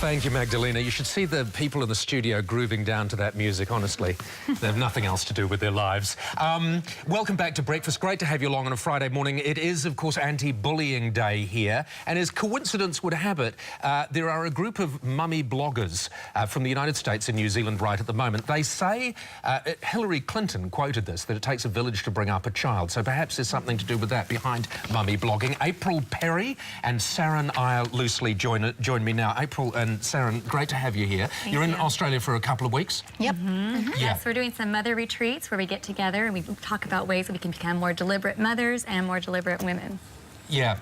Thank you, Magdalena. You should see the people in the studio grooving down to that music, honestly. They have nothing else to do with their lives. Welcome back to Breakfast. Great to have you along on a Friday morning. It is, of course, Anti-Bullying Day here. And as coincidence would have it, there are a group of mummy bloggers from the United States and New Zealand right at the moment. They say, Hillary Clinton quoted this, that it takes a village to bring up a child. So perhaps there's something to do with that behind mummy blogging. April Perry and Saren Eyre Loosli join me now. April and Saren, great to have you here. You're in Australia for a couple of weeks? Yep. Yeah. Yes, we're doing some mother retreats where we get together and we talk about ways that we can become more deliberate mothers and more deliberate women. Yeah.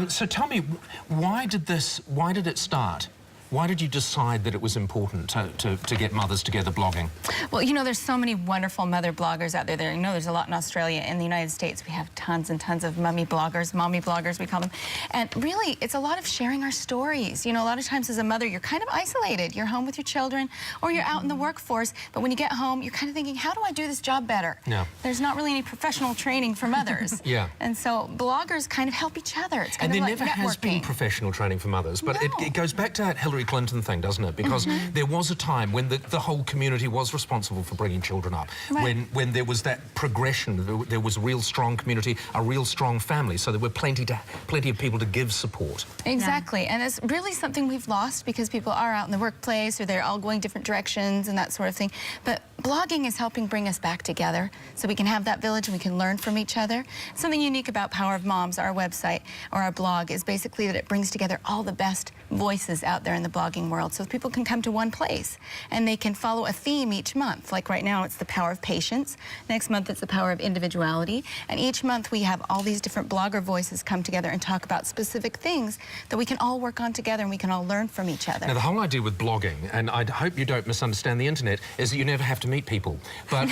So tell me, why did it start? Why did you decide that it was important to get mothers together blogging? Well, you know, there's so many wonderful mother bloggers out there. You know, there's a lot in Australia. In the United States, we have tons and tons of mommy bloggers, we call them. And really, it's a lot of sharing our stories. You know, a lot of times as a mother, you're kind of isolated. You're home with your children, or you're out in the workforce. But when you get home, you're kind of thinking, how do I do this job better? Yeah. There's not really any professional training for mothers. Yeah. And so bloggers kind of help each other. It's kind and of there like never networking. has been professional training for mothers, but No. it goes back to that Hillary Clinton thing, doesn't it? Because there was a time when the whole community was responsible for bringing children up, Right. when there was that progression, there was a real strong community, a real strong family, so there were plenty of people to give support. Exactly, and it's really something we've lost because people are out in the workplace or they're all going different directions and that sort of thing. But blogging is helping bring us back together so we can have that village and we can learn from each other. Something unique about Power of Moms, our website or our blog, is basically that it brings together all the best voices out there in the blogging world so people can come to one place and they can follow a theme each month. Like right now it's the power of patience, next month it's the power of individuality, and each month we have all these different blogger voices come together and talk about specific things that we can all work on together and we can all learn from each other. Now the whole idea with blogging, and I hope you don't misunderstand the internet, is that you never have to meet people, but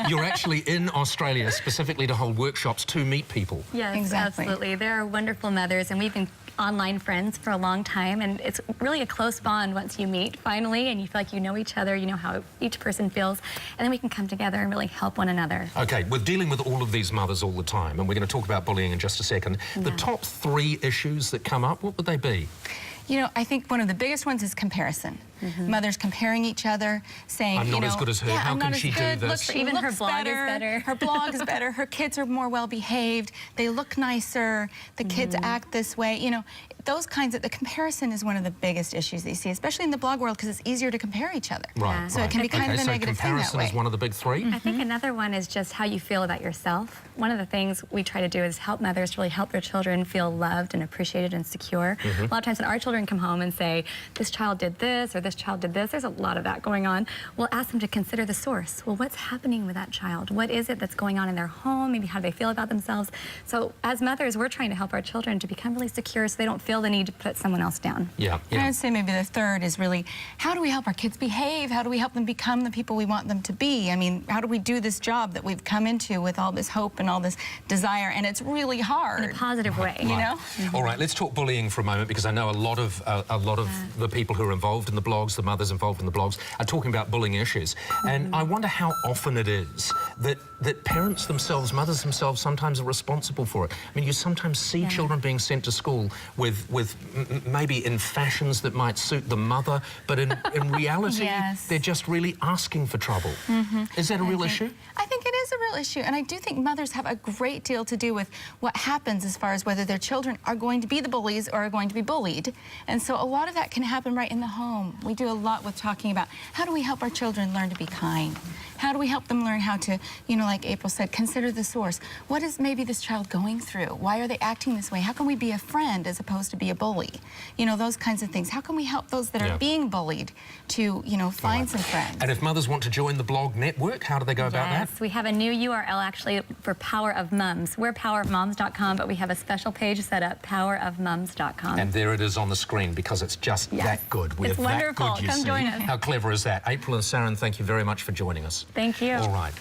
you're actually in Australia specifically to hold workshops to meet people. Yes, Exactly. absolutely. There are wonderful mothers and we've been online friends for a long time, and it's really a close bond once you meet finally and you feel like you know each other, you know how each person feels, and then we can come together and really help one another. Okay, we're dealing with all of these mothers all the time, and we're going to talk about bullying in just a second. The top 3 issues that come up, what would they be? You know, I think one of the biggest ones is comparison. Mothers comparing each other, saying, I'm not as good as her. How I'm can not she as do good. this? Look, she Even her looks blog is better. better. Her blog is better. Her kids are more well behaved. They look nicer. The kids act this way. You know, those kinds of, the comparison is one of the biggest issues that you see, especially in the blog world, because it's easier to compare each other. Right. So it can be kind of a negative thing that comparison way. is one of the big 3? I think another one is just how you feel about yourself. One of the things we try to do is help mothers to really help their children feel loved and appreciated and secure. A lot of times when our children come home and say, this child did this or this child did this, there's a lot of that going on, we'll ask them to consider the source. Well, what's happening with that child? What is it that's going on in their home? Maybe how do they feel about themselves? So as mothers, we're trying to help our children to become really secure so they don't feel the need to put someone else down. Yeah. And I'd say maybe the third is really, how do we help our kids behave? How do we help them become the people we want them to be? I mean, how do we do this job that we've come into with all this hope and all this desire? And it's really hard. In a positive way. You know? All right, let's talk bullying for a moment, because I know a lot of the people who are involved in the blogs, the mothers involved in the blogs, are talking about bullying issues. And I wonder how often it is that parents themselves, mothers themselves, sometimes are responsible for it. I mean, you sometimes see children being sent to school with maybe in fashions that might suit the mother, but in reality, they're just really asking for trouble. Is that a real issue? I think it is a real issue, and I do think mothers have a great deal to do with what happens as far as whether their children are going to be the bullies or are going to be bullied. And so a lot of that can happen right in the home. We do a lot with talking about how do we help our children learn to be kind? How do we help them learn how to, you know, like April said, consider the source. What is maybe this child going through? Why are they acting this way? How can we be a friend as opposed to be a bully? You know, those kinds of things. How can we help those that are being bullied to, you know, find some friends? And if mothers want to join the blog network, how do they go about that? Yes, we have a new URL actually for Power of Mums. We're powerofmoms.com, but we have a special page set up, powerofmoms.com. And there it is on the screen, because it's just that good. We're It's wonderful. that good, you Come see. join us. How clever is that? April and Saren, thank you very much for joining us. Thank you. All right.